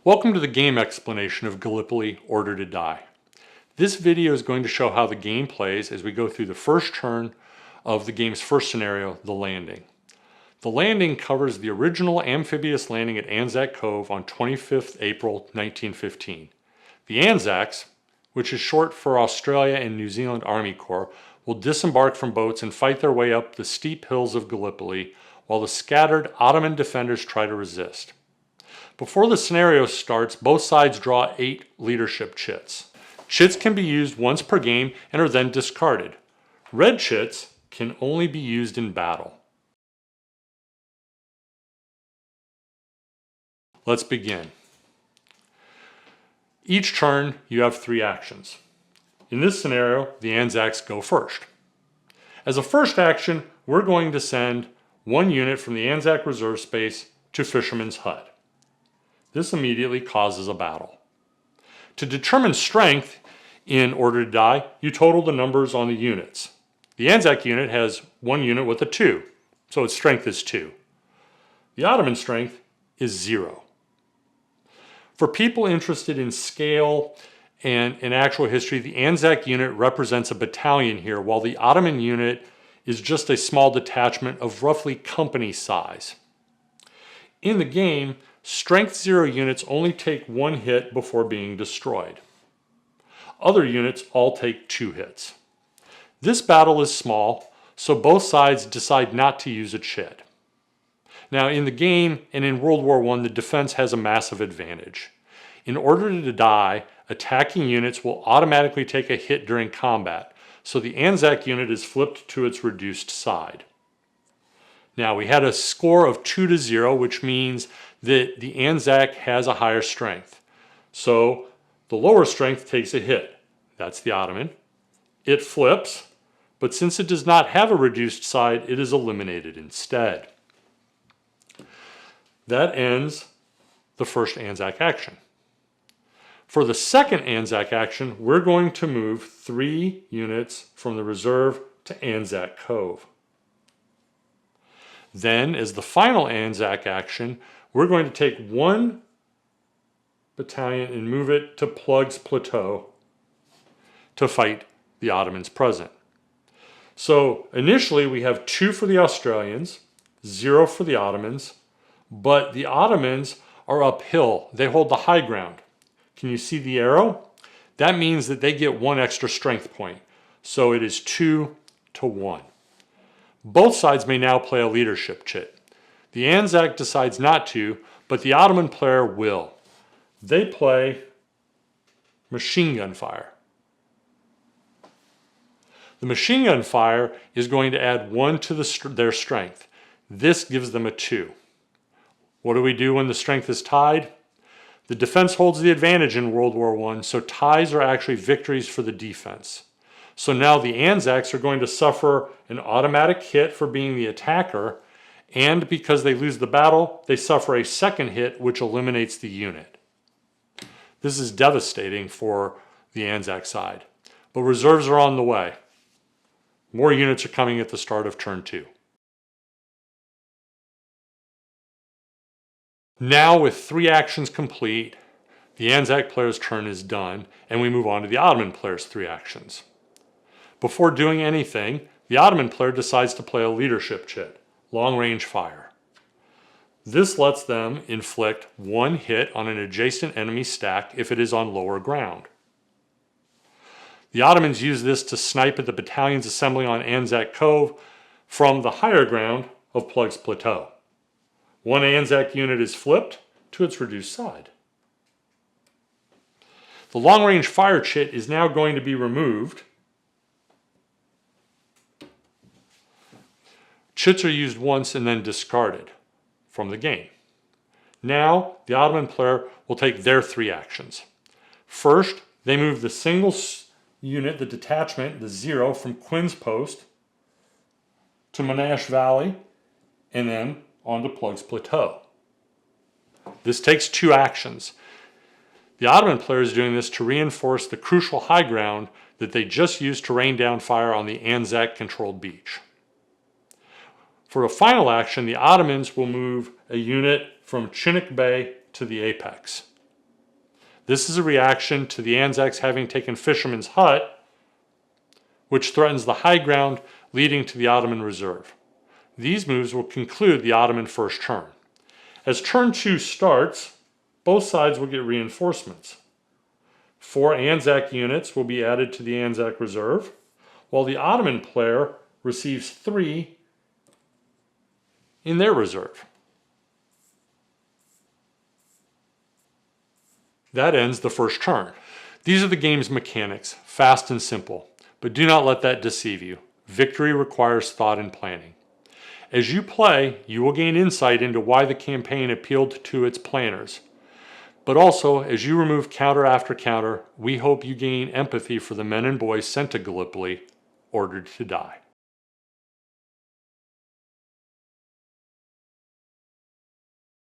Welcome to the game explanation of Gallipoli Order to Die. This video is going to show how the game plays as we go through the first turn of the game's first scenario, the landing. The landing covers the original amphibious landing at Anzac Cove on 25th April 1915. The Anzacs, which is short for Australia and New Zealand Army Corps, will disembark from boats and fight their way up the steep hills of Gallipoli while the scattered Ottoman defenders try to resist. Before the scenario starts, both sides draw 8 leadership chits. Chits can be used once per game and are then discarded. Red chits can only be used in battle. Let's begin. Each turn you have 3 actions. In this scenario, the Anzacs go first. As a first action, we're going to send 1 unit from the Anzac reserve space to Fisherman's Hut. This immediately causes a battle. To determine strength in Order to Die, you total the numbers on the units. The Anzac unit has 1 unit with a 2, so its strength is 2. The Ottoman strength is 0. For people interested in scale and in actual history, the Anzac unit represents a battalion here, while the Ottoman unit is just a small detachment of roughly company size. In the game, Strength 0 units only take 1 hit before being destroyed. Other units all take 2 hits. This battle is small, so both sides decide not to use a chit. Now in the game and in World War I, the defense has a massive advantage. In Order to Die, attacking units will automatically take a hit during combat, so the Anzac unit is flipped to its reduced side. Now we had a score of 2-0, which means that the Anzac has a higher strength. So the lower strength takes a hit. That's the Ottoman. It flips, but since it does not have a reduced side, it is eliminated instead. That ends the first Anzac action. For the second Anzac action, we're going to move 3 units from the reserve to Anzac Cove. Then, as the final Anzac action, we're going to take 1 battalion and move it to Plug's Plateau to fight the Ottomans present. So initially we have 2 for the Australians, 0 for the Ottomans, but the Ottomans are uphill. They hold the high ground. Can you see the arrow? That means that they get 1 extra strength point. So it is 2-1. Both sides may now play a leadership chit. The Anzac decides not to, but the Ottoman player will. They play machine gun fire. The machine gun fire is going to add 1 to their strength. This gives them a 2. What do we do when the strength is tied? The defense holds the advantage in World War I, so ties are actually victories for the defense. So now the Anzacs are going to suffer an automatic hit for being the attacker, and because they lose the battle, they suffer a second hit which eliminates the unit. This is devastating for the Anzac side, but reserves are on the way. More units are coming at the start of turn 2. Now with 3 actions complete, the Anzac player's turn is done, and we move on to the Ottoman player's 3 actions. Before doing anything, the Ottoman player decides to play a leadership chit, long-range fire. This lets them inflict 1 hit on an adjacent enemy stack if it is on lower ground. The Ottomans use this to snipe at the battalions assembling on Anzac Cove from the higher ground of Plug's Plateau. 1 Anzac unit is flipped to its reduced side. The long-range fire chit is now going to be removed. Chits are used once and then discarded from the game. Now, the Ottoman player will take their 3 actions. First, they move the single unit, the detachment, the 0, from Quinn's Post to Monash Valley and then onto Plug's Plateau. This takes 2 actions. The Ottoman player is doing this to reinforce the crucial high ground that they just used to rain down fire on the Anzac-controlled beach. For a final action, the Ottomans will move a unit from Chinook Bay to the apex. This is a reaction to the Anzacs having taken Fisherman's Hut, which threatens the high ground leading to the Ottoman reserve. These moves will conclude the Ottoman first turn. As turn 2 starts, both sides will get reinforcements. 4 Anzac units will be added to the Anzac reserve, while the Ottoman player receives 3 in their reserve. That ends the first turn. These are the game's mechanics, fast and simple, but do not let that deceive you. Victory requires thought and planning. As you play, you will gain insight into why the campaign appealed to its planners. But also, as you remove counter after counter, we hope you gain empathy for the men and boys sent to Gallipoli, ordered to die.